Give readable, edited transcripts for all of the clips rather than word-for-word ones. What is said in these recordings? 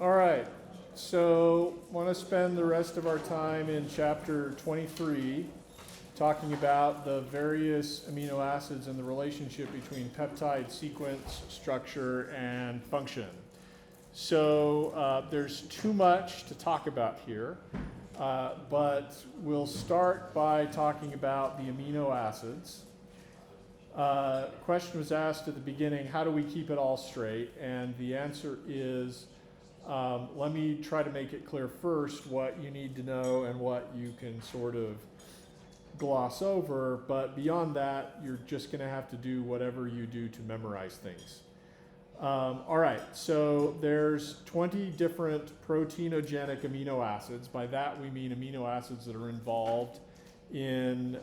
All right, so I want to spend the rest of our time in chapter 23 talking about the various amino acids and the relationship between peptide sequence, structure, and function. So there's too much to talk about here, but we'll start by talking about the amino acids. Question was asked at the beginning, how do we keep it all straight? And the answer is, let me try to make it clear first what you need to know and what you can sort of gloss over, but beyond that, you're just going to have to do whatever you do to memorize things. All right, so there's 20 different proteinogenic amino acids. By that we mean amino acids that are involved in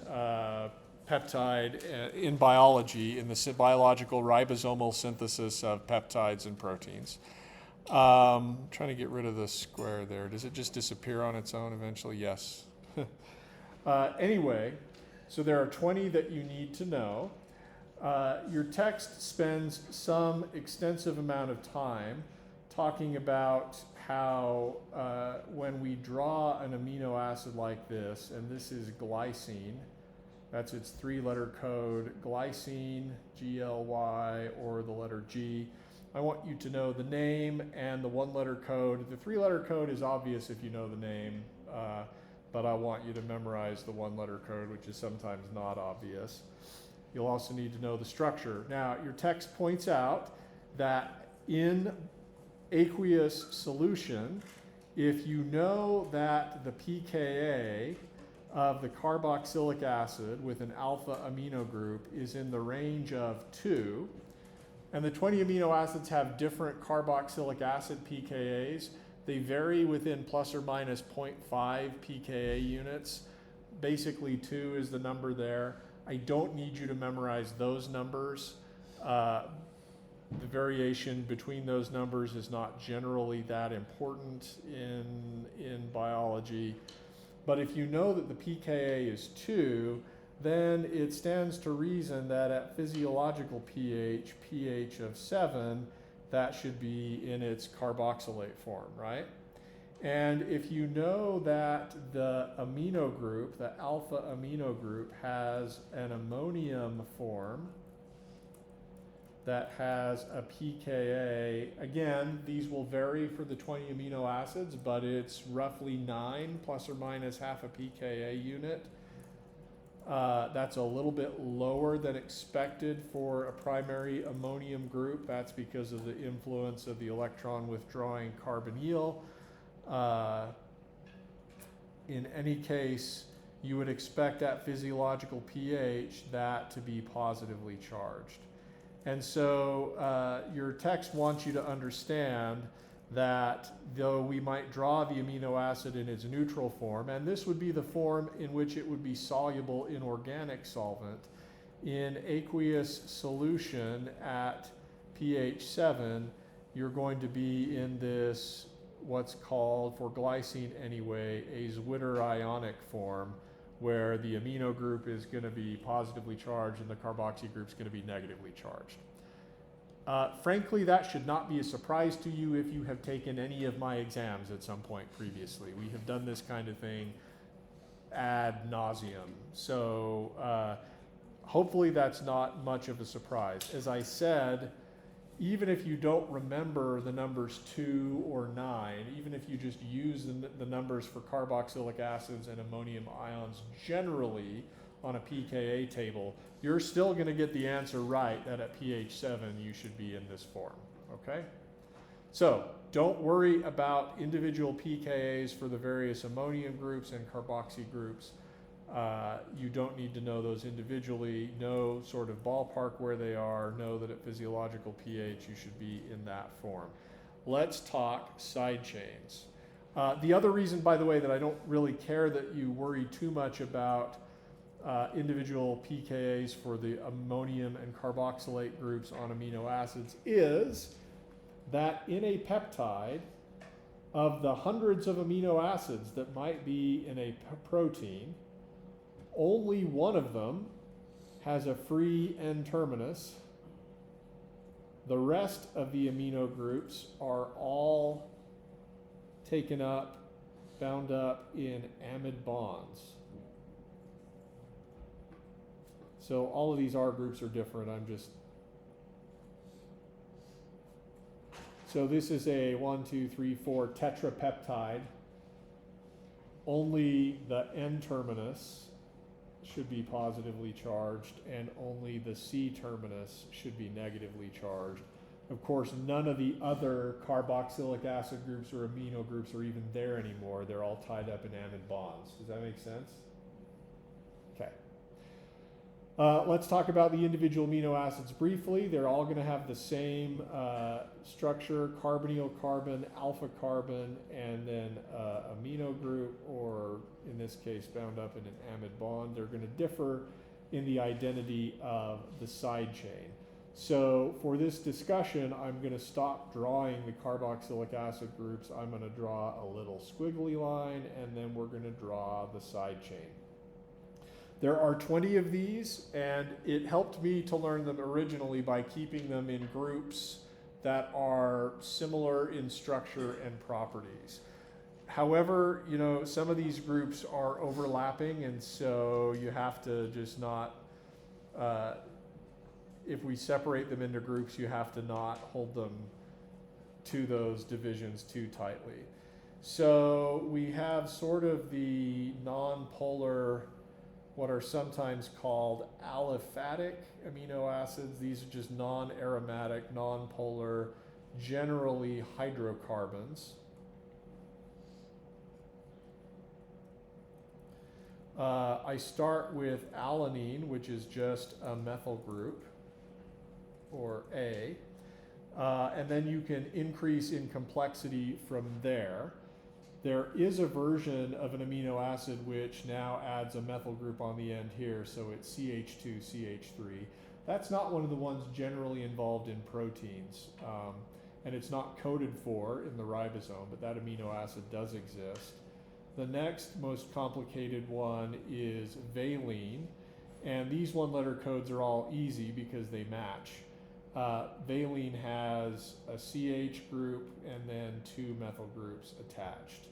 peptide, in biology, in the biological ribosomal synthesis of peptides and proteins. Trying to get rid of the square there. Does it just disappear on its own eventually? Yes. Anyway, so there are 20 that you need to know. Your text spends some extensive amount of time talking about how when we draw an amino acid like this, and this is glycine, that's its three-letter code, glycine, GLY, or the letter G. I want you to know the name and the one-letter code. The three-letter code is obvious if you know the name, but I want you to memorize the one-letter code, which is sometimes not obvious. You'll also need to know the structure. Now, your text points out that in aqueous solution, if you know that the pKa of the carboxylic acid with an alpha amino group is in the range of 2, and the 20 amino acids have different carboxylic acid pKa's. They vary within plus or minus 0.5 pKa units. Basically 2 is the number there. I don't need you to memorize those numbers. The variation between those numbers is not generally that important in biology. But if you know that the pKa is 2, then it stands to reason that at physiological pH of 7, that should be in its carboxylate form, right? And if you know that the amino group, the alpha amino group, has an ammonium form that has a pKa, again, these will vary for the 20 amino acids, but it's roughly 9 plus or minus half a pKa unit. That's a little bit lower than expected for a primary ammonium group. That's because of the influence of the electron withdrawing carbonyl. In any case, you would expect at physiological pH that to be positively charged. And so your text wants you to understand that though we might draw the amino acid in its neutral form, and this would be the form in which it would be soluble in organic solvent, in aqueous solution at pH 7, you're going to be in this, what's called, for glycine anyway, a Zwitter ionic form, where the amino group is going to be positively charged and the carboxy group is going to be negatively charged. Frankly, that should not be a surprise to you if you have taken any of my exams at some point previously. We have done this kind of thing ad nauseum. So hopefully that's not much of a surprise. As I said, even if you don't remember the numbers 2 or 9, even if you just use the numbers for carboxylic acids and ammonium ions generally on a pKa table, you're still going to get the answer right that at pH 7 you should be in this form, okay? So don't worry about individual pKa's for the various ammonium groups and carboxy groups. You don't need to know those individually. Know sort of ballpark where they are. Know that at physiological pH you should be in that form. Let's talk side chains. The other reason, by the way, that I don't really care that you worry too much about individual pKa's for the ammonium and carboxylate groups on amino acids is that in a peptide, of the hundreds of amino acids that might be in a protein, only one of them has a free N-terminus. The rest of the amino groups are all taken up, bound up in amide bonds. So all of these R groups are different. So this is a 1, 2, 3, 4 tetrapeptide. Only the N terminus should be positively charged, and only the C terminus should be negatively charged. Of course, none of the other carboxylic acid groups or amino groups are even there anymore. They're all tied up in amide bonds. Does that make sense? Okay. Let's talk about the individual amino acids briefly. They're all going to have the same structure: carbonyl carbon, alpha carbon, and then amino group, or in this case, bound up in an amide bond. They're going to differ in the identity of the side chain. So for this discussion, I'm going to stop drawing the carboxylic acid groups. I'm going to draw a little squiggly line, and then we're going to draw the side chain. There are 20 of these, and it helped me to learn them originally by keeping them in groups that are similar in structure and properties. However, you know, some of these groups are overlapping, and so you have to just not, if we separate them into groups, you have to not hold them to those divisions too tightly. So we have sort of the non-polar, what are sometimes called aliphatic amino acids. These are just non-aromatic, non-polar, generally hydrocarbons. I start with alanine, which is just a methyl group, or A, and then you can increase in complexity from there. There is a version of an amino acid which now adds a methyl group on the end here, so it's CH2, CH3. That's not one of the ones generally involved in proteins, and it's not coded for in the ribosome, but that amino acid does exist. The next most complicated one is valine, and these one-letter codes are all easy because they match. Valine has a CH group and then 2 methyl groups attached.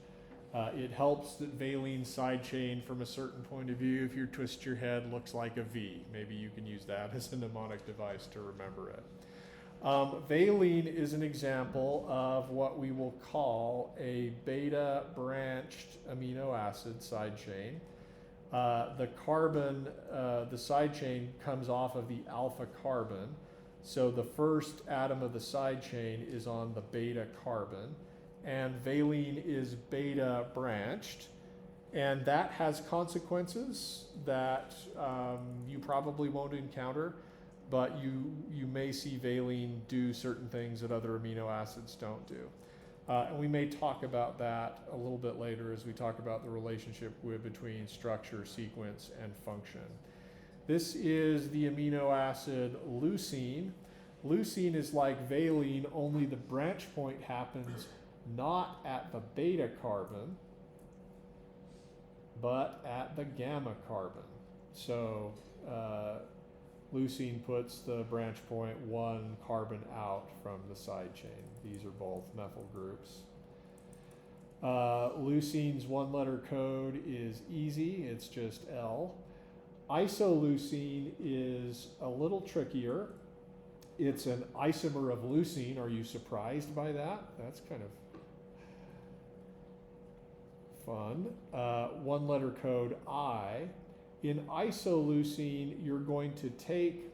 It helps that valine side chain from a certain point of view, if you twist your head, looks like a V. Maybe you can use that as a mnemonic device to remember it. Valine is an example of what we will call a beta branched amino acid side chain. The carbon, the side chain comes off of the alpha carbon. So the first atom of the side chain is on the beta carbon, and valine is beta branched, and that has consequences that you probably won't encounter, but you may see valine do certain things that other amino acids don't do. And we may talk about that a little bit later as we talk about the relationship between structure, sequence, and function. This is the amino acid leucine. Leucine is like valine, only the branch point happens not at the beta carbon, but at the gamma carbon. So leucine puts the branch point 1 carbon out from the side chain. These are both methyl groups. Leucine's one-letter code is easy, it's just L. Isoleucine is a little trickier. It's an isomer of leucine. Are you surprised by that? That's kind of fun. One-letter code I. In isoleucine, you're going to take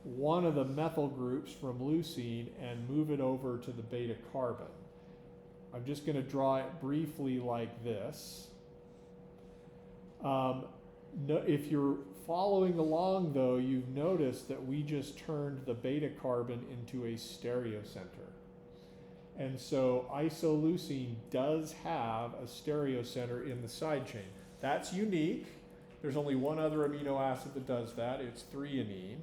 one of the methyl groups from leucine and move it over to the beta carbon. I'm just going to draw it briefly like this. If you're following along, though, you've noticed that we just turned the beta carbon into a stereocenter. And so isoleucine does have a stereocenter in the side chain. That's unique. There's only one other amino acid that does that. It's threonine.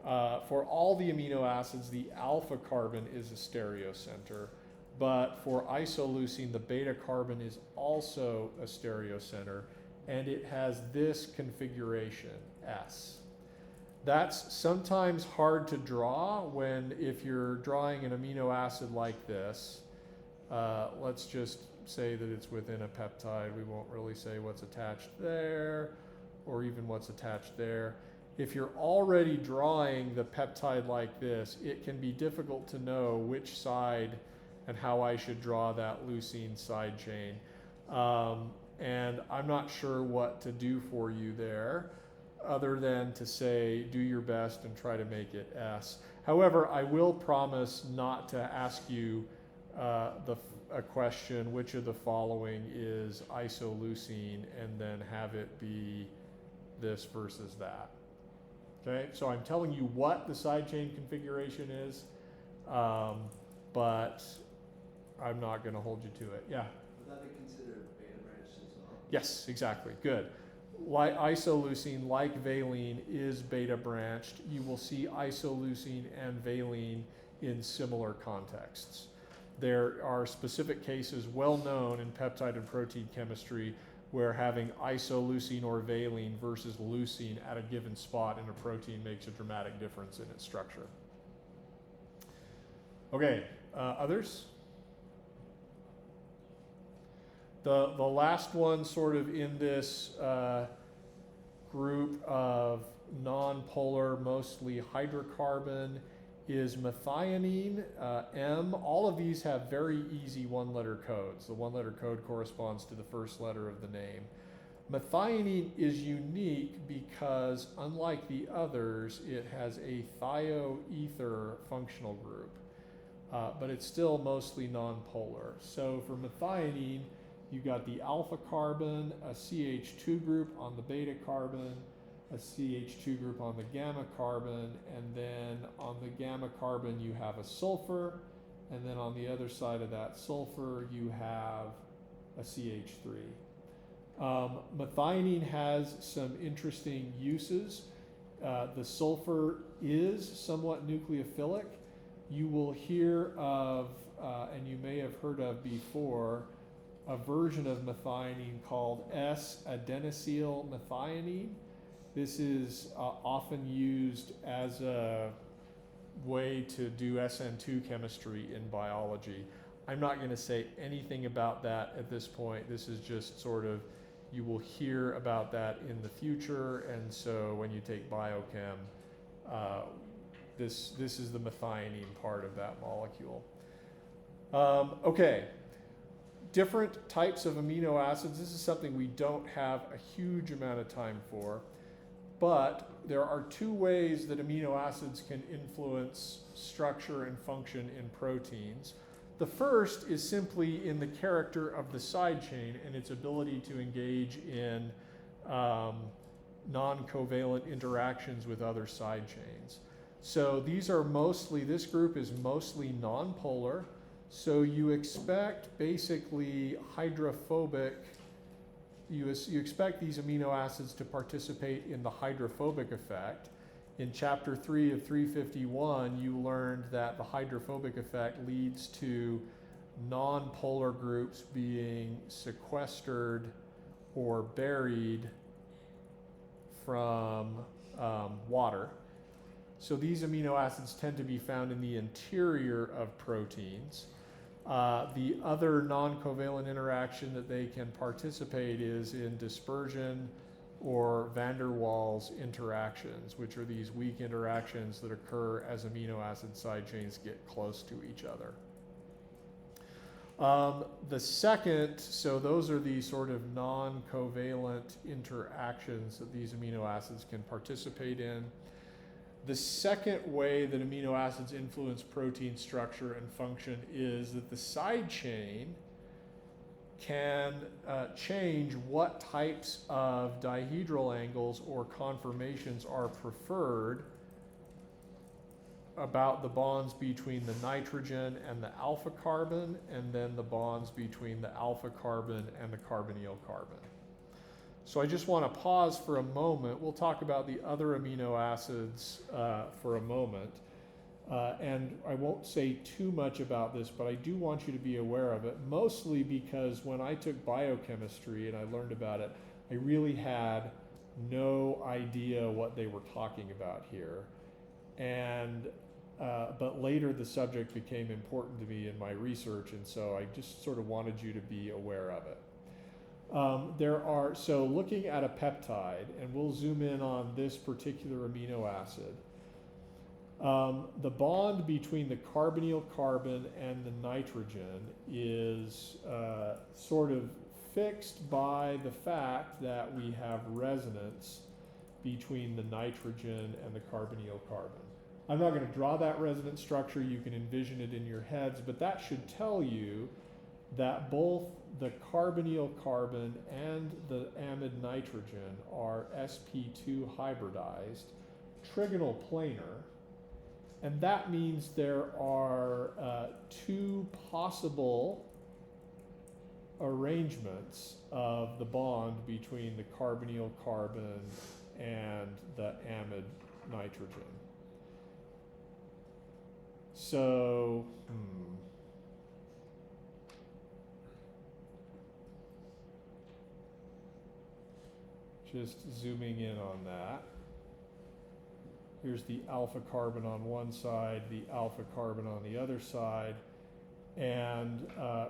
For all the amino acids, the alpha carbon is a stereocenter. But for isoleucine, the beta carbon is also a stereocenter, and it has this configuration, S. That's sometimes hard to draw if you're drawing an amino acid like this. Let's just say that it's within a peptide. We won't really say what's attached there or even what's attached there. If you're already drawing the peptide like this, it can be difficult to know which side and how I should draw that leucine side chain. And I'm not sure what to do for you there other than to say do your best and try to make it S. However, I will promise not to ask you a question, which of the following is isoleucine, and then have it be this versus that. Okay, so I'm telling you what the side chain configuration is, but I'm not going to hold you to it. Yeah? Would that be considered beta branched as well? Yes, exactly. Good. Like isoleucine, like valine, is beta branched. You will see isoleucine and valine in similar contexts. There are specific cases well known in peptide and protein chemistry where having isoleucine or valine versus leucine at a given spot in a protein makes a dramatic difference in its structure. Okay, others? The last one sort of in this group of non-polar, mostly hydrocarbon, is methionine, M. All of these have very easy one-letter codes. The one-letter code corresponds to the first letter of the name. Methionine is unique because, unlike the others, it has a thioether functional group, but it's still mostly non-polar. So for methionine, you've got the alpha carbon, a CH2 group on the beta carbon, a CH2 group on the gamma carbon, and then on the gamma carbon you have a sulfur, and then on the other side of that sulfur you have a CH3. Methionine has some interesting uses. The sulfur is somewhat nucleophilic. You will hear of, and you may have heard of before, a version of methionine called S-adenosyl methionine. This is often used as a way to do SN2 chemistry in biology. I'm not going to say anything about that at this point. This is just sort of, you will hear about that in the future, and so when you take biochem, this is the methionine part of that molecule. Okay. Different types of amino acids. This is something we don't have a huge amount of time for, but there are two ways that amino acids can influence structure and function in proteins. The first is simply in the character of the side chain and its ability to engage in non-covalent interactions with other side chains. So these are mostly, this group is mostly non-polar. So you expect basically hydrophobic, you expect these amino acids to participate in the hydrophobic effect. In chapter 3 of 351, you learned that the hydrophobic effect leads to non-polar groups being sequestered or buried from water. So these amino acids tend to be found in the interior of proteins. The other non-covalent interaction that they can participate is in dispersion or van der Waals interactions, which are these weak interactions that occur as amino acid side chains get close to each other. The second, so those are the sort of non-covalent interactions that these amino acids can participate in. The second way that amino acids influence protein structure and function is that the side chain can change what types of dihedral angles or conformations are preferred about the bonds between the nitrogen and the alpha carbon, and then the bonds between the alpha carbon and the carbonyl carbon. So I just want to pause for a moment. We'll talk about the other amino acids for a moment. And I won't say too much about this, but I do want you to be aware of it, mostly because when I took biochemistry and I learned about it, I really had no idea what they were talking about here. And but later the subject became important to me in my research, and so I just sort of wanted you to be aware of it. So looking at a peptide, and we'll zoom in on this particular amino acid, the bond between the carbonyl carbon and the nitrogen is sort of fixed by the fact that we have resonance between the nitrogen and the carbonyl carbon. I'm not going to draw that resonance structure, you can envision it in your heads, but that should tell you that both the carbonyl carbon and the amide nitrogen are sp2 hybridized, trigonal planar, and that means there are two possible arrangements of the bond between the carbonyl carbon and the amide nitrogen. So, just zooming in on that. Here's the alpha carbon on one side, the alpha carbon on the other side, and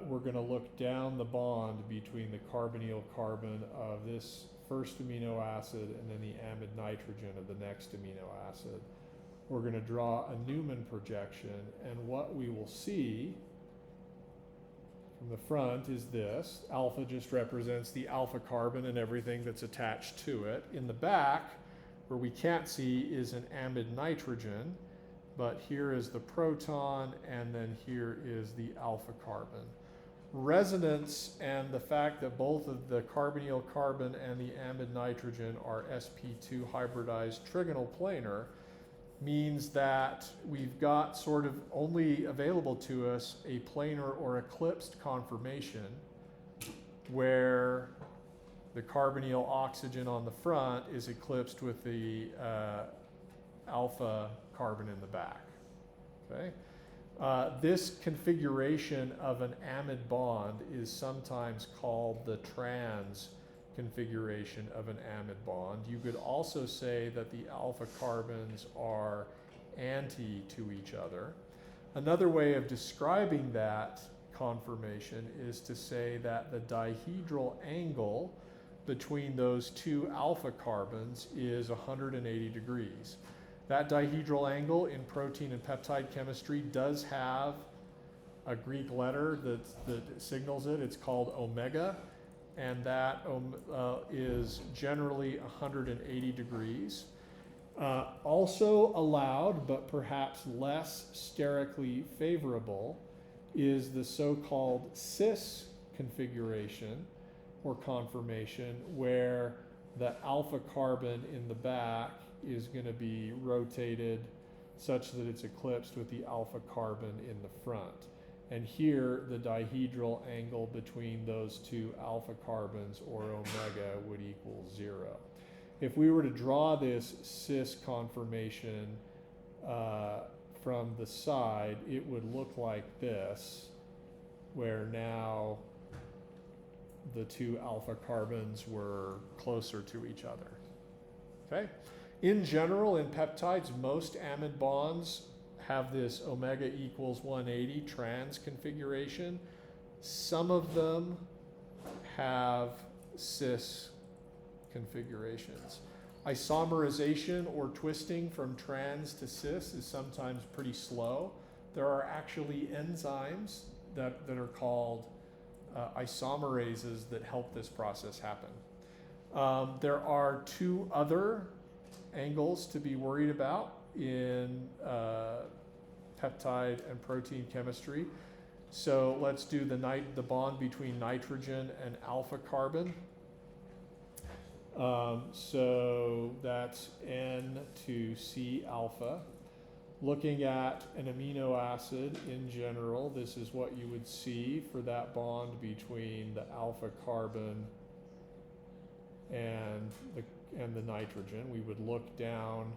we're going to look down the bond between the carbonyl carbon of this first amino acid and then the amide nitrogen of the next amino acid. We're going to draw a Newman projection, and what we will see from the front is this. Alpha just represents the alpha carbon and everything that's attached to it. In the back, where we can't see, is an amide nitrogen, but here is the proton, and then here is the alpha carbon. Resonance and the fact that both of the carbonyl carbon and the amide nitrogen are sp2 hybridized trigonal planar means that we've got sort of only available to us a planar or eclipsed conformation where the carbonyl oxygen on the front is eclipsed with the alpha carbon in the back. Okay? This configuration of an amide bond is sometimes called the trans configuration of an amide bond. You could also say that the alpha carbons are anti to each other. Another way of describing that conformation is to say that the dihedral angle between those two alpha carbons is 180 degrees. That dihedral angle in protein and peptide chemistry does have a Greek letter that signals it. It's called omega, and that is generally 180 degrees. Also allowed, but perhaps less sterically favorable, is the so-called cis configuration or conformation, where the alpha carbon in the back is going to be rotated such that it's eclipsed with the alpha carbon in the front. And here, the dihedral angle between those two alpha carbons, or omega, would equal 0. If we were to draw this cis conformation from the side, it would look like this, where now the two alpha carbons were closer to each other. Okay? In general, in peptides, most amide bonds have this omega equals 180 trans configuration. Some of them have cis configurations. Isomerization or twisting from trans to cis is sometimes pretty slow. There are actually enzymes that are called isomerases that help this process happen. There are two other angles to be worried about in peptide and protein chemistry. So let's do the bond between nitrogen and alpha carbon. So that's N to C alpha. Looking at an amino acid in general, this is what you would see for that bond between the alpha carbon and the nitrogen. We would look down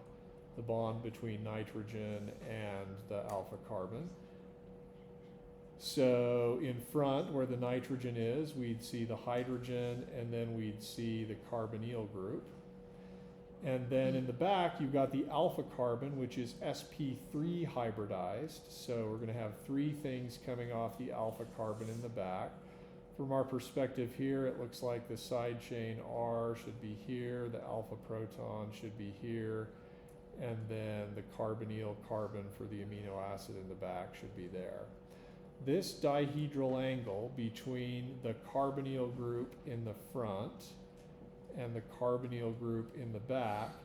the bond between nitrogen and the alpha carbon. So in front, where the nitrogen is, we'd see the hydrogen, and then we'd see the carbonyl group. And then in the back, you've got the alpha carbon, which is sp3 hybridized. So we're going to have 3 things coming off the alpha carbon in the back. From our perspective here, it looks like the side chain R should be here, the alpha proton should be here, and then the carbonyl carbon for the amino acid in the back should be there. This dihedral angle between the carbonyl group in the front and the carbonyl group in the back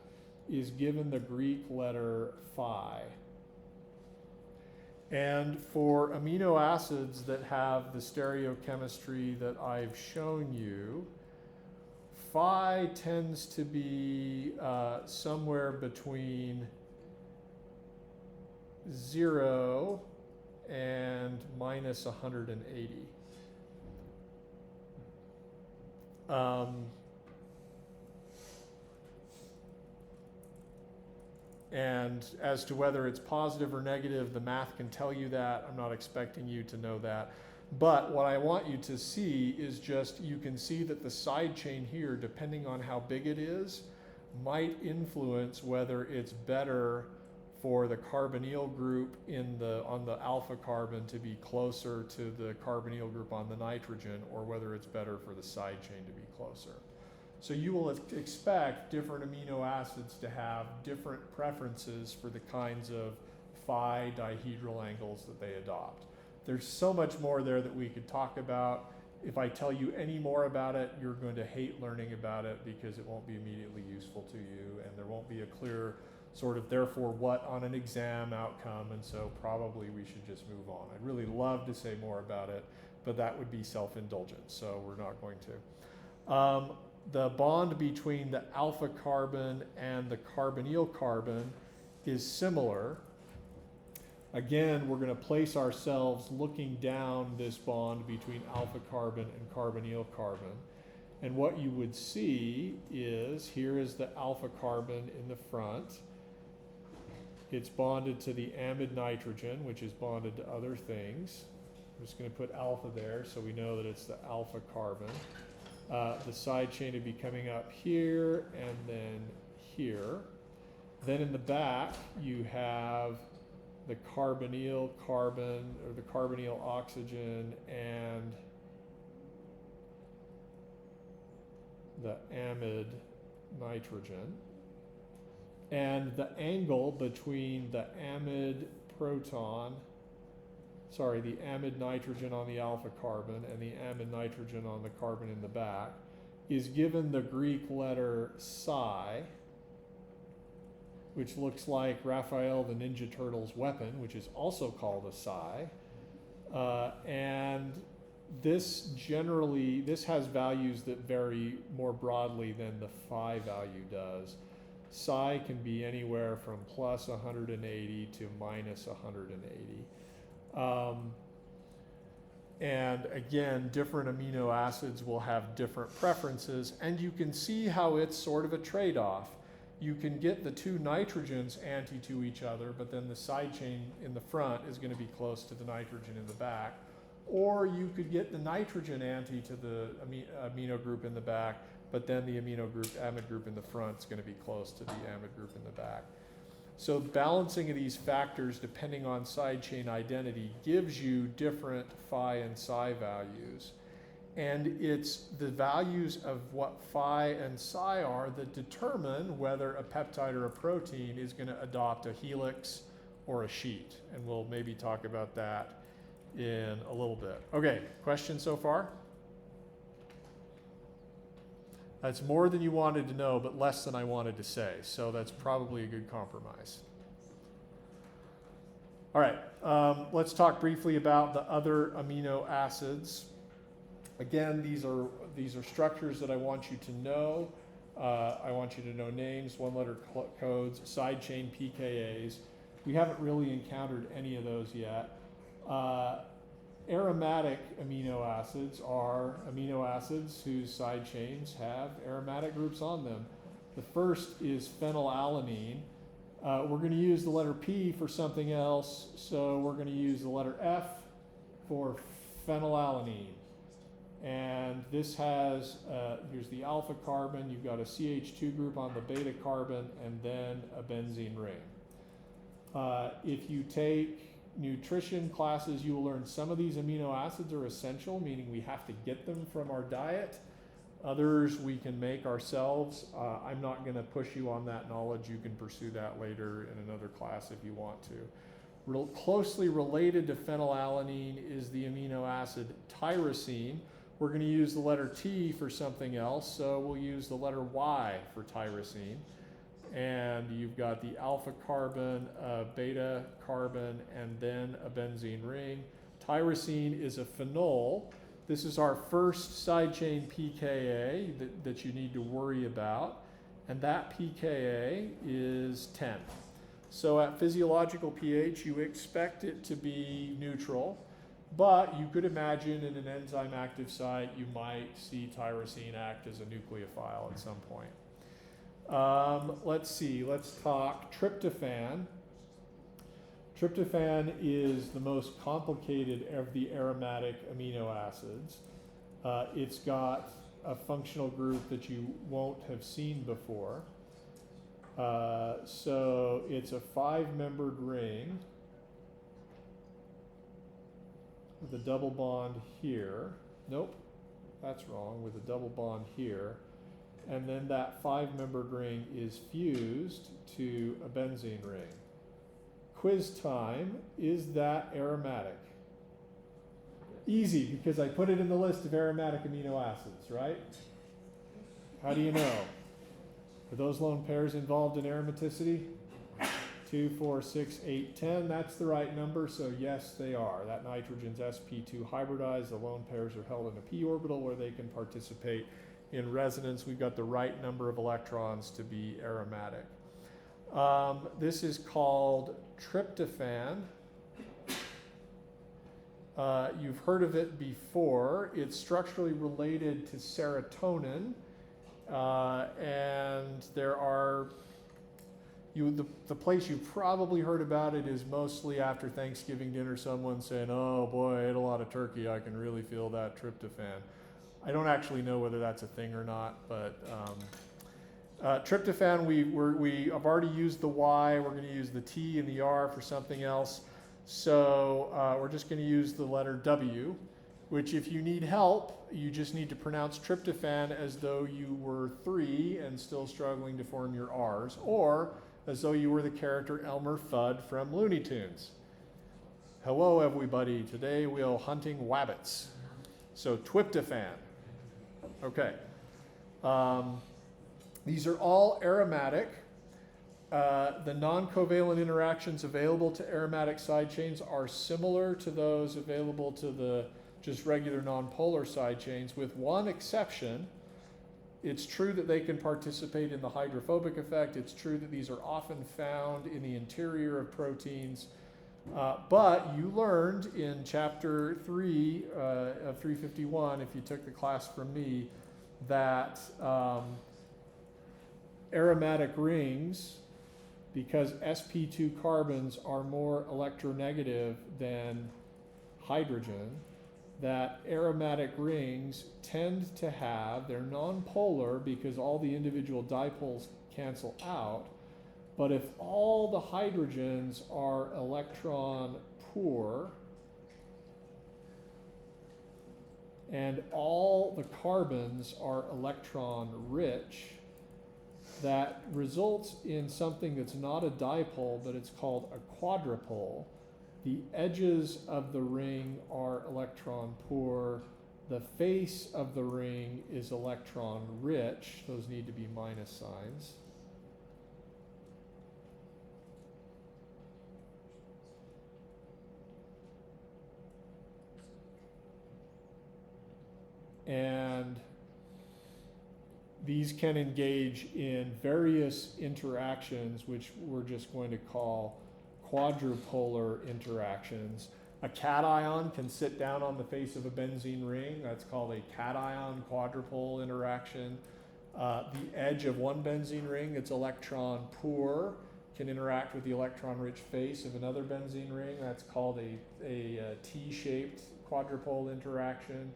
is given the Greek letter phi. And for amino acids that have the stereochemistry that I've shown you, phi tends to be somewhere between 0 and minus 180. And as to whether it's positive or negative, the math can tell you that. I'm not expecting you to know that. But what I want you to see is just, you can see that the side chain here, depending on how big it is, might influence whether it's better for the carbonyl group on the alpha carbon to be closer to the carbonyl group on the nitrogen, or whether it's better for the side chain to be closer. So you will expect different amino acids to have different preferences for the kinds of phi dihedral angles that they adopt. There's so much more there that we could talk about. If I tell you any more about it, you're going to hate learning about it because it won't be immediately useful to you, and there won't be a clear sort of therefore what on an exam outcome, and so probably we should just move on. I'd really love to say more about it, but that would be self-indulgent, so we're not going to. The bond between the alpha carbon and the carbonyl carbon is similar. Again, we're going to place ourselves looking down this bond between alpha carbon and carbonyl carbon. And what you would see is, here is the alpha carbon in the front. It's bonded to the amide nitrogen, which is bonded to other things. I'm just going to put alpha there so we know that it's the alpha carbon. The side chain would be coming up here and then here. Then in the back, you have the carbonyl carbon, or the carbonyl oxygen, and the amide nitrogen. And the angle between the amide proton, the amide nitrogen on the alpha carbon and the amide nitrogen on the carbon in the back is given the Greek letter psi, which looks like Raphael the Ninja Turtle's weapon, which is also called a psi. And this has values that vary more broadly than the phi value does. Psi can be anywhere from plus 180 to minus 180. And again, different amino acids will have different preferences, and you can see how it's sort of a trade-off. You can get the two nitrogens anti to each other, but then the side chain in the front is going to be close to the nitrogen in the back. Or you could get the nitrogen anti to the amino group in the back, but then the amide group in the front is going to be close to the amide group in the back. So balancing of these factors depending on side chain identity gives you different phi and psi values. And it's the values of what phi and psi are that determine whether a peptide or a protein is going to adopt a helix or a sheet. And we'll maybe talk about that in a little bit. Okay, questions so far? That's more than you wanted to know, but less than I wanted to say. So that's probably a good compromise. All right, let's talk briefly about the other amino acids. Again, these are structures that I want you to know. I want you to know names, one-letter codes, side chain pKa's. We haven't really encountered any of those yet. Aromatic amino acids are amino acids whose side chains have aromatic groups on them. The first is phenylalanine. We're going to use the letter P for something else, so we're going to use the letter F for phenylalanine. And this has, here's the alpha carbon, you've got a CH2 group on the beta carbon, and then a benzene ring. If you take nutrition classes, you will learn some of these amino acids are essential, meaning we have to get them from our diet. Others we can make ourselves. I'm not going to push you on that knowledge. You can pursue that later in another class if you want to. Closely related to phenylalanine is the amino acid tyrosine. We're going to use the letter T for something else, so we'll use the letter Y for tyrosine. And you've got the alpha carbon, beta carbon, and then a benzene ring. Tyrosine is a phenol. This is our first side chain pKa that you need to worry about, and that pKa is 10. So at physiological pH, you expect it to be neutral, but you could imagine in an enzyme active site, you might see tyrosine act as a nucleophile at some point. Let's see, let's talk tryptophan. Tryptophan is the most complicated of the aromatic amino acids. It's got a functional group that you won't have seen before. So it's a 5-membered ring with a double bond here. Nope, that's wrong, with a double bond here. And then that 5-membered ring is fused to a benzene ring. Quiz time, is that aromatic? Easy, because I put it in the list of aromatic amino acids, right? How do you know? Are those lone pairs involved in aromaticity? 2, 4, 6, 8, 10, that's the right number, so yes, they are. That nitrogen's sp2 hybridized, the lone pairs are held in a p orbital where they can participate in resonance. We've got the right number of electrons to be aromatic. This is called tryptophan. You've heard of it before. It's structurally related to serotonin, and there are, the place you've probably heard about it is mostly after Thanksgiving dinner, someone saying, oh boy, I ate a lot of turkey, I can really feel that tryptophan. I don't actually know whether that's a thing or not, but tryptophan, I've already used the Y, we're going to use the T and the R for something else. So we're just going to use the letter W, which if you need help, you just need to pronounce tryptophan as though you were 3 and still struggling to form your R's, or as though you were the character Elmer Fudd from Looney Tunes. Hello everybody, today we're hunting wabbits. So tryptophan. Okay. These are all aromatic. The non-covalent interactions available to aromatic side chains are similar to those available to the just regular non-polar side chains, with one exception. It's true that they can participate in the hydrophobic effect. It's true that these are often found in the interior of proteins. But you learned in chapter 3 of 351, if you took the class from me, that aromatic rings, because sp2 carbons are more electronegative than hydrogen, that aromatic rings tend to have, they're nonpolar because all the individual dipoles cancel out, but if all the hydrogens are electron poor and all the carbons are electron rich, that results in something that's not a dipole, but it's called a quadrupole. The edges of the ring are electron poor. The face of the ring is electron rich. Those need to be minus signs. And these can engage in various interactions, which we're just going to call quadrupolar interactions. A cation can sit down on the face of a benzene ring. That's called a cation quadrupole interaction. The edge of one benzene ring that's electron poor can interact with the electron-rich face of another benzene ring. That's called a T-shaped quadrupole interaction.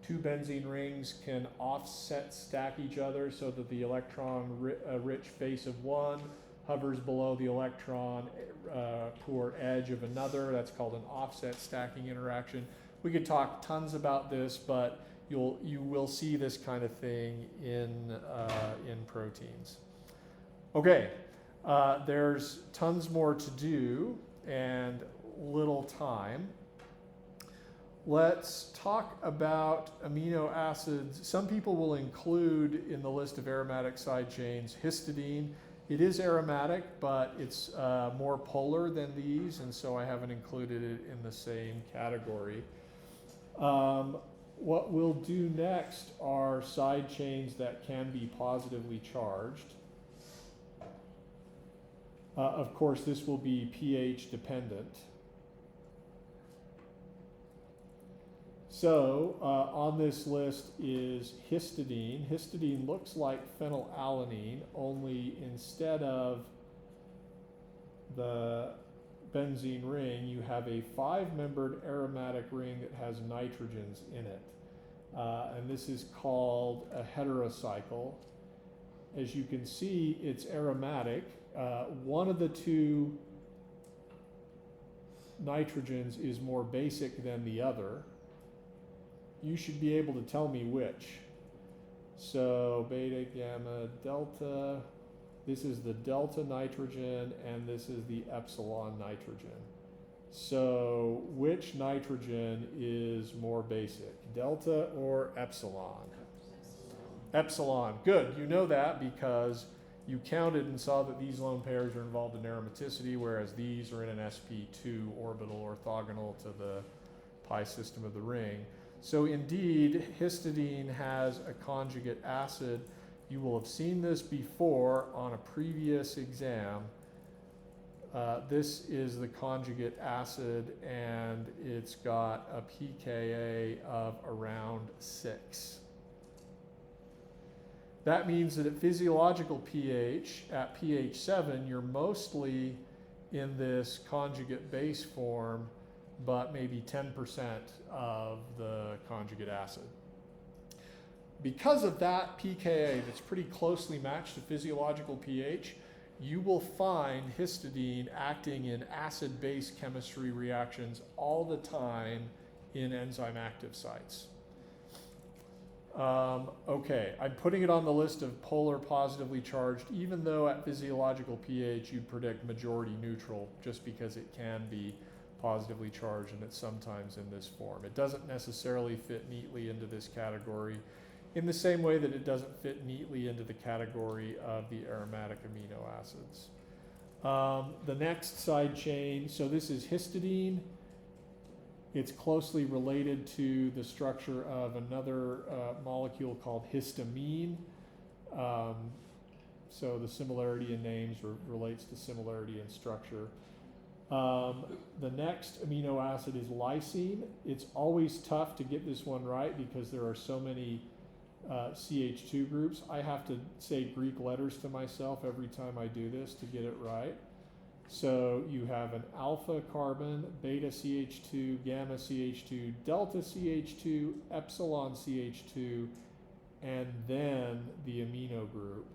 two benzene rings can offset stack each other so that the electron-rich face of one hovers below the electron poor edge of another. That's called an offset stacking interaction. We could talk tons about this, but you will see this kind of thing in proteins. Okay, there's tons more to do and little time. Let's talk about amino acids. Some people will include in the list of aromatic side chains histidine. It is aromatic, but it's more polar than these, and so I haven't included it in the same category. What we'll do next are side chains that can be positively charged. Of course, this will be pH dependent. So on this list is histidine. Histidine looks like phenylalanine, only instead of the benzene ring, you have a 5-membered aromatic ring that has nitrogens in it. And this is called a heterocycle. As you can see, it's aromatic. One of the two nitrogens is more basic than the other. You should be able to tell me which. So beta, gamma, delta. This is the delta nitrogen, and this is the epsilon nitrogen. So which nitrogen is more basic, delta or epsilon? Epsilon. Good. You know that because you counted and saw that these lone pairs are involved in aromaticity, whereas these are in an sp2 orbital orthogonal to the pi system of the ring. So indeed, histidine has a conjugate acid. You will have seen this before on a previous exam. This is the conjugate acid, and it's got a pKa of around 6. That means that at physiological pH, at pH 7, you're mostly in this conjugate base form, but maybe 10% of the conjugate acid. Because of that pKa that's pretty closely matched to physiological pH, you will find histidine acting in acid-base chemistry reactions all the time in enzyme active sites. Okay, I'm putting it on the list of polar positively charged, even though at physiological pH you'd predict majority neutral, just because it can be positively charged and it's sometimes in this form. It doesn't necessarily fit neatly into this category in the same way that it doesn't fit neatly into the category of the aromatic amino acids. The next side chain, so this is histidine. It's closely related to the structure of another molecule called histamine. So the similarity in names relates to similarity in structure. The next amino acid is lysine. It's always tough to get this one right because there are so many CH2 groups. I have to say Greek letters to myself every time I do this to get it right. So you have an alpha carbon, beta CH2, gamma CH2, delta CH2, epsilon CH2, and then the amino group.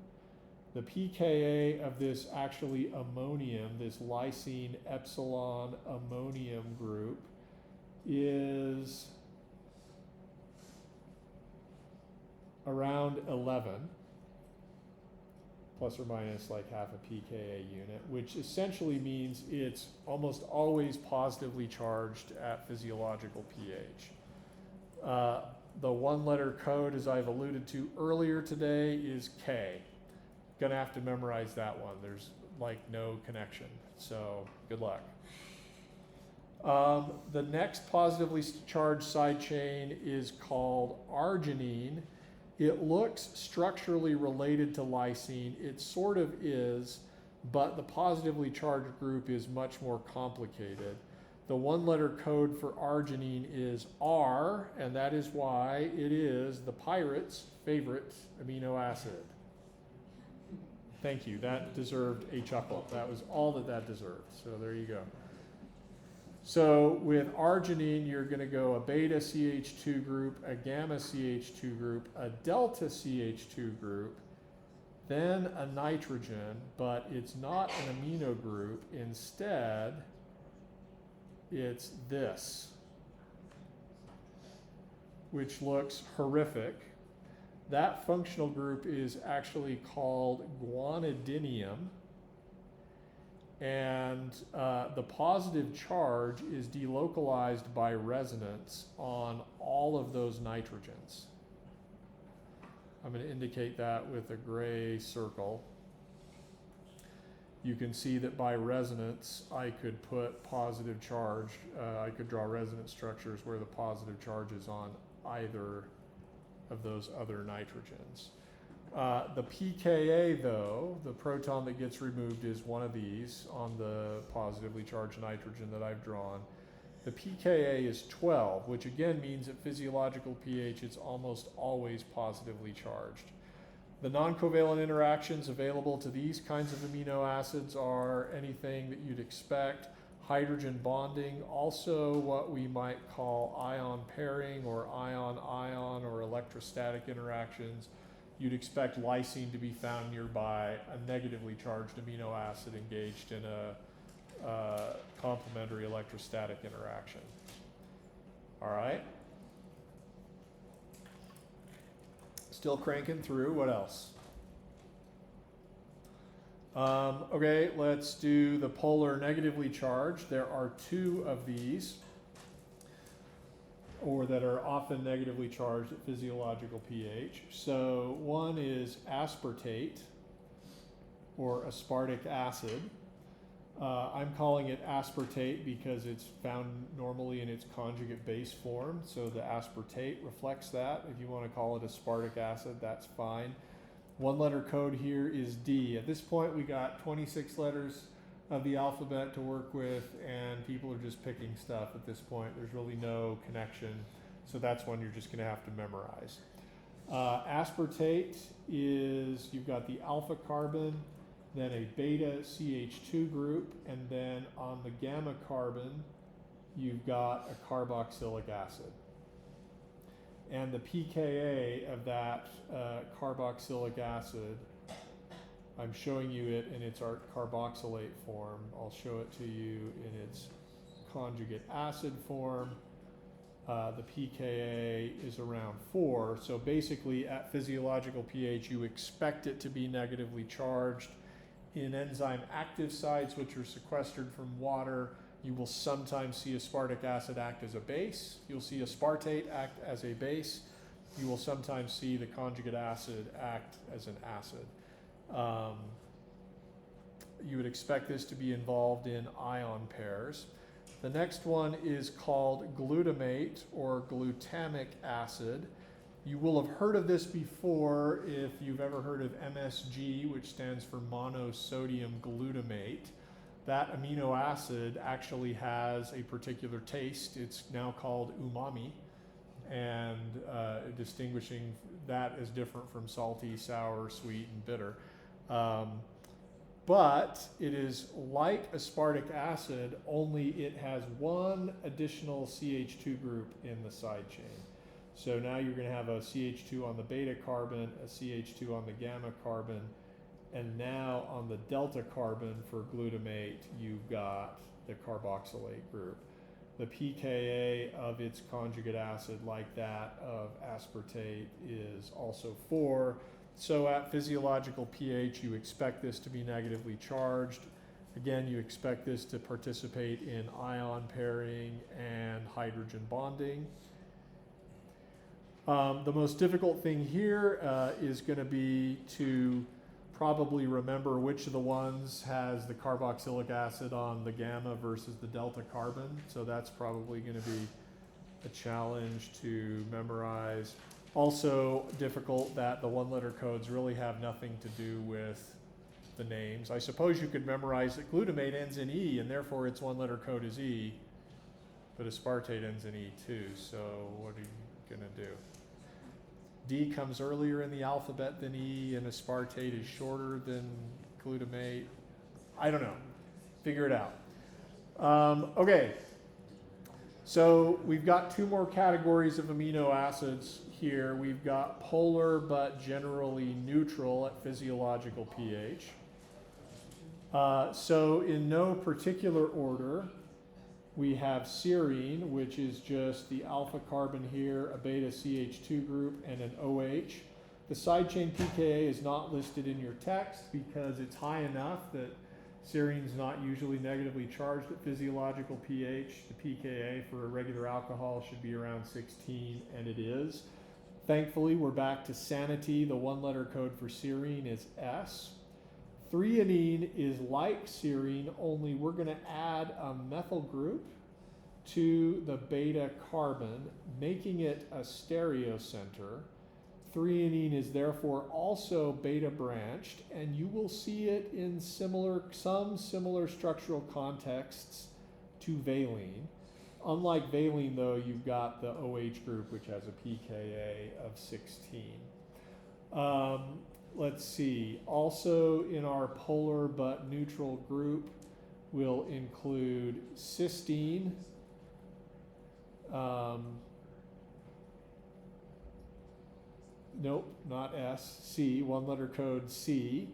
The pKa of this actually ammonium, this lysine epsilon ammonium group, is around 11, plus or minus like half a pKa unit, which essentially means it's almost always positively charged at physiological pH. The one-letter code, as I've alluded to earlier today, is K. Gonna have to memorize that one. There's like no connection, so good luck. The next positively charged side chain is called arginine. It looks structurally related to lysine. It sort of is, but the positively charged group is much more complicated. The one-letter code for arginine is R, and that is why it is the pirate's favorite amino acid. Thank you. That deserved a chuckle. That was all that deserved. So there you go. So with arginine, you're going to go a beta CH2 group, a gamma CH2 group, a delta CH2 group, then a nitrogen, but it's not an amino group. Instead, it's this, which looks horrific. That functional group is actually called guanidinium. And the positive charge is delocalized by resonance on all of those nitrogens. I'm going to indicate that with a gray circle. You can see that by resonance, I could put positive charge. I could draw resonance structures where the positive charge is on either of those other nitrogens. The pKa, though, the proton that gets removed is one of these on the positively charged nitrogen that I've drawn. The pKa is 12, which again means at physiological pH it's almost always positively charged. The non-covalent interactions available to these kinds of amino acids are anything that you'd expect. Hydrogen bonding, also what we might call ion pairing or ion-ion or electrostatic interactions. You'd expect lysine to be found nearby, a negatively charged amino acid engaged in a complementary electrostatic interaction. All right. Still cranking through. What else? Okay, let's do the polar negatively charged. There are two of these, or that are often negatively charged at physiological pH. So one is aspartate, or aspartic acid. I'm calling it aspartate because it's found normally in its conjugate base form, so the aspartate reflects that. If you want to call it aspartic acid, that's fine. One letter code here is D. At this point, we got 26 letters of the alphabet to work with, and people are just picking stuff at this point. There's really no connection, so that's one you're just going to have to memorize. Aspartate is, you've got the alpha carbon, then a beta CH2 group, and then on the gamma carbon, you've got a carboxylic acid. And the pKa of that carboxylic acid, I'm showing you it in its carboxylate form. I'll show it to you in its conjugate acid form. The pKa is around 4. So basically at physiological pH, you expect it to be negatively charged. In enzyme active sites, which are sequestered from water, you will sometimes see aspartic acid act as a base. You'll see aspartate act as a base. You will sometimes see the conjugate acid act as an acid. You would expect this to be involved in ion pairs. The next one is called glutamate or glutamic acid. You will have heard of this before if you've ever heard of MSG, which stands for monosodium glutamate. That amino acid actually has a particular taste. It's now called umami, and distinguishing that as different from salty, sour, sweet, and bitter. But it is like aspartic acid, only it has one additional CH2 group in the side chain. So now you're going to have a CH2 on the beta carbon, a CH2 on the gamma carbon, and now on the delta carbon for glutamate, you've got the carboxylate group. The pKa of its conjugate acid, like that of aspartate, is also 4. So at physiological pH, you expect this to be negatively charged. Again, you expect this to participate in ion pairing and hydrogen bonding. The most difficult thing here is going to be to probably remember which of the ones has the carboxylic acid on the gamma versus the delta carbon. So that's probably going to be a challenge to memorize. Also difficult that the one-letter codes really have nothing to do with the names. I suppose you could memorize that glutamate ends in E, and therefore its one-letter code is E, but aspartate ends in E too, so what are you going to do? D comes earlier in the alphabet than E, and aspartate is shorter than glutamate. I don't know. Figure it out. Okay, So we've got two more categories of amino acids here. We've got polar but generally neutral at physiological pH. So in no particular order, we have serine, which is just the alpha carbon here, a beta CH2 group, and an OH. The side chain pKa is not listed in your text because it's high enough that serine is not usually negatively charged at physiological pH. The pKa for a regular alcohol should be around 16, and it is. Thankfully, we're back to sanity. The one-letter code for serine is S. Threonine is like serine, only we're going to add a methyl group to the beta carbon, making it a stereocenter. Threonine is therefore also beta branched, and you will see it in some similar structural contexts to valine. Unlike valine, though, you've got the OH group, which has a pKa of 16. Let's see. Also in our polar but neutral group, we'll include cysteine. Nope, not S, C, one letter code C.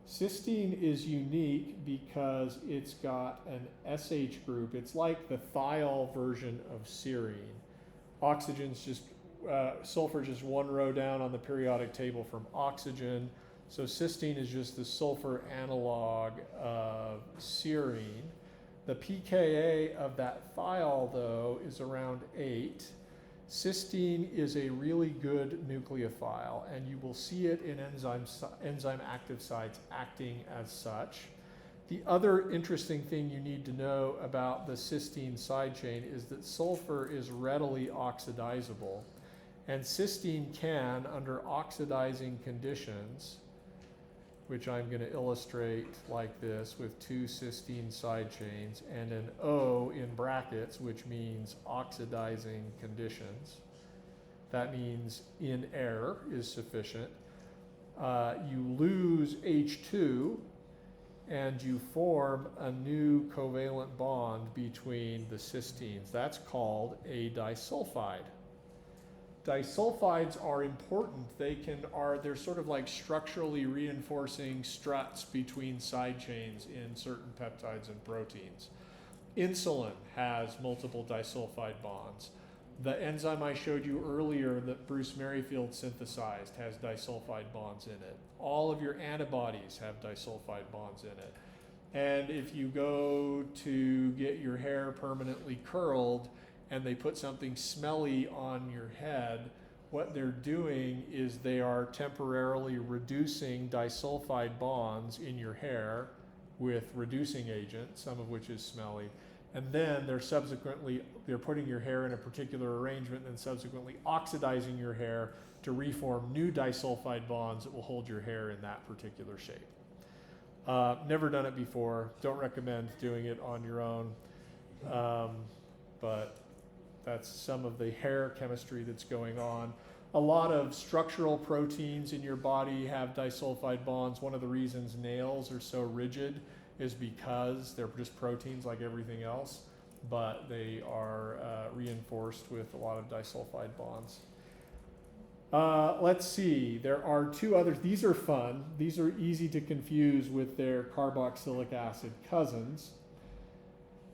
Cysteine is unique because it's got an SH group. It's like the thiol version of serine. Oxygen's just, sulfur just one row down on the periodic table from oxygen. So cysteine is just the sulfur analog of serine. The pKa of that thiol, though, is around 8. Cysteine is a really good nucleophile, and you will see it in enzyme active sites acting as such. The other interesting thing you need to know about the cysteine side chain is that sulfur is readily oxidizable, and cysteine can, under oxidizing conditions, which I'm going to illustrate like this with two cysteine side chains and an O in brackets, which means oxidizing conditions. That means in air is sufficient. You lose H2 and you form a new covalent bond between the cysteines. That's called a disulfide. Disulfides are important. They're sort of like structurally reinforcing struts between side chains in certain peptides and proteins. Insulin has multiple disulfide bonds. The enzyme I showed you earlier that Bruce Merrifield synthesized has disulfide bonds in it. All of your antibodies have disulfide bonds in it. And if you go to get your hair permanently curled, and they put something smelly on your head, what they're doing is they are temporarily reducing disulfide bonds in your hair with reducing agent, some of which is smelly, and then they're putting your hair in a particular arrangement and subsequently oxidizing your hair to reform new disulfide bonds that will hold your hair in that particular shape. Never done it before, don't recommend doing it on your own, but that's some of the hair chemistry that's going on. A lot of structural proteins in your body have disulfide bonds. One of the reasons nails are so rigid is because they're just proteins like everything else, but they are reinforced with a lot of disulfide bonds. Let's see, there are two others. These are fun. These are easy to confuse with their carboxylic acid cousins.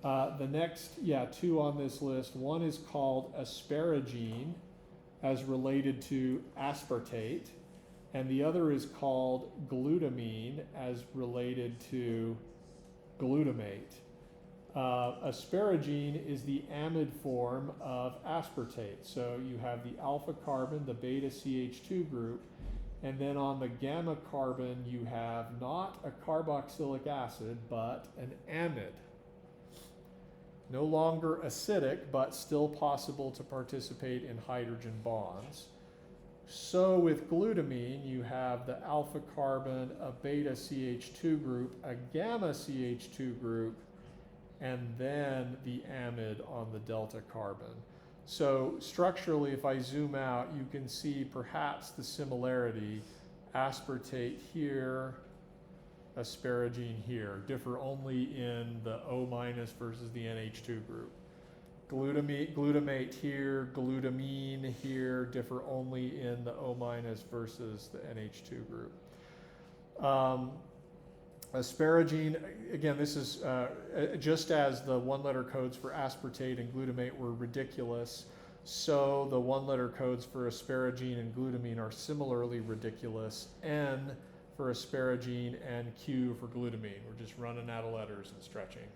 The next, two on this list. One is called asparagine, as related to aspartate, and the other is called glutamine, as related to glutamate. Asparagine is the amide form of aspartate. So you have the alpha carbon, the beta CH2 group, and then on the gamma carbon you have not a carboxylic acid, but an amide. No longer acidic, but still possible to participate in hydrogen bonds. So with glutamine, you have the alpha carbon, a beta CH2 group, a gamma CH2 group, and then the amide on the delta carbon. So structurally, if I zoom out, you can see perhaps the similarity. Aspartate here, asparagine here, differ only in the O- versus the NH2 group. glutamate here, glutamine here, differ only in the O- versus the NH2 group. Asparagine, again, this is just as the one-letter codes for aspartate and glutamate were ridiculous, so the one-letter codes for asparagine and glutamine are similarly ridiculous. N for asparagine and Q for glutamine. We're just running out of letters and stretching.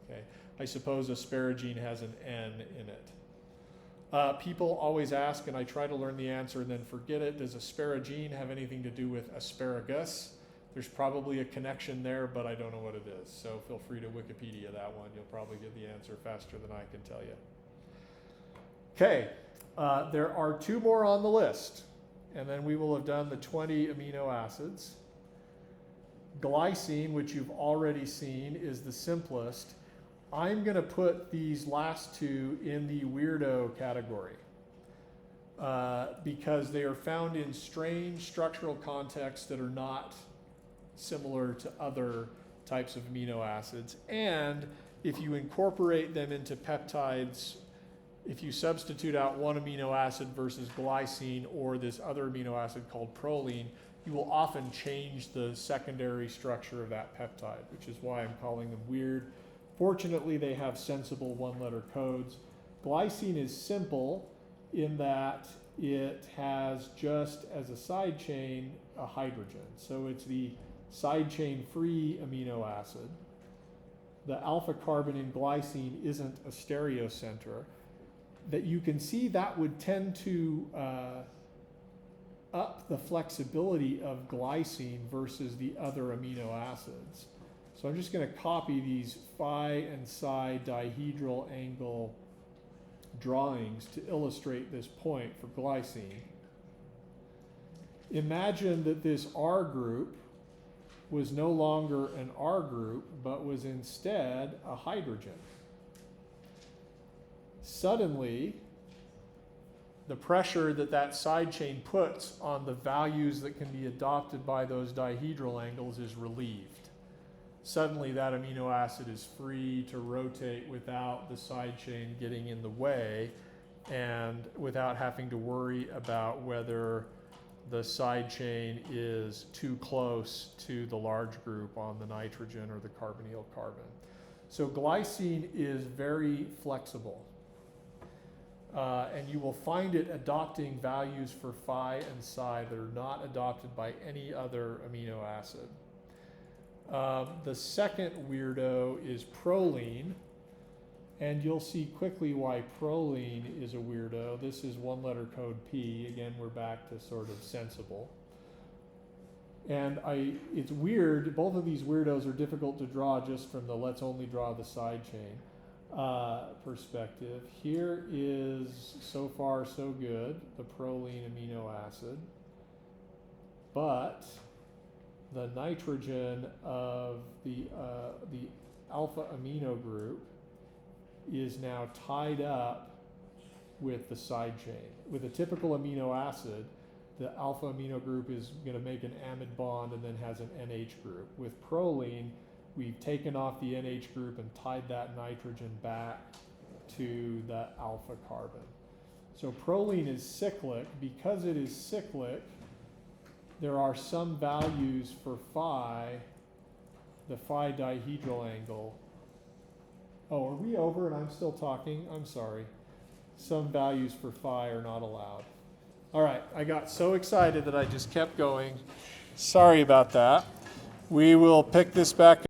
Okay, I suppose asparagine has an N in it. People always ask, and I try to learn the answer and then forget it, does asparagine have anything to do with asparagus? There's probably a connection there, but I don't know what it is. So feel free to Wikipedia that one. You'll probably get the answer faster than I can tell you. Okay, there are 2 more on the list, and then we will have done the 20 amino acids. Glycine, which you've already seen, is the simplest. I'm going to put these last 2 in the weirdo category because they are found in strange structural contexts that are not similar to other types of amino acids. And if you incorporate them into peptides, if you substitute out one amino acid versus glycine or this other amino acid called proline, you will often change the secondary structure of that peptide, which is why I'm calling them weird. Fortunately, they have sensible one-letter codes. Glycine is simple in that it has just as a side chain a hydrogen. So it's the side chain free amino acid. The alpha carbon in glycine isn't a stereocenter. That you can see that would tend to up the flexibility of glycine versus the other amino acids. So I'm just going to copy these phi and psi dihedral angle drawings to illustrate this point for glycine. Imagine that this R group was no longer an R group, but was instead a hydrogen. Suddenly, the pressure that that side chain puts on the values that can be adopted by those dihedral angles is relieved. Suddenly, that amino acid is free to rotate without the side chain getting in the way and without having to worry about whether the side chain is too close to the large group on the nitrogen or the carbonyl carbon. So glycine is very flexible. And you will find it adopting values for phi and psi that are not adopted by any other amino acid. The second weirdo is proline, and you'll see quickly why proline is a weirdo. This is one-letter code P. Again, we're back to sort of sensible. And it's weird. Both of these weirdos are difficult to draw just from the let's only draw the side chain perspective. Here is, so far so good, the proline amino acid. But the nitrogen of the alpha amino group is now tied up with the side chain. With a typical amino acid, the alpha amino group is going to make an amide bond and then has an NH group. With proline, we've taken off the NH group and tied that nitrogen back to the alpha carbon. So proline is cyclic. Because it is cyclic, there are some values for phi, the phi dihedral angle. Oh, are we over and I'm still talking? I'm sorry. Some values for phi are not allowed. All right, I got so excited that I just kept going. Sorry about that. We will pick this back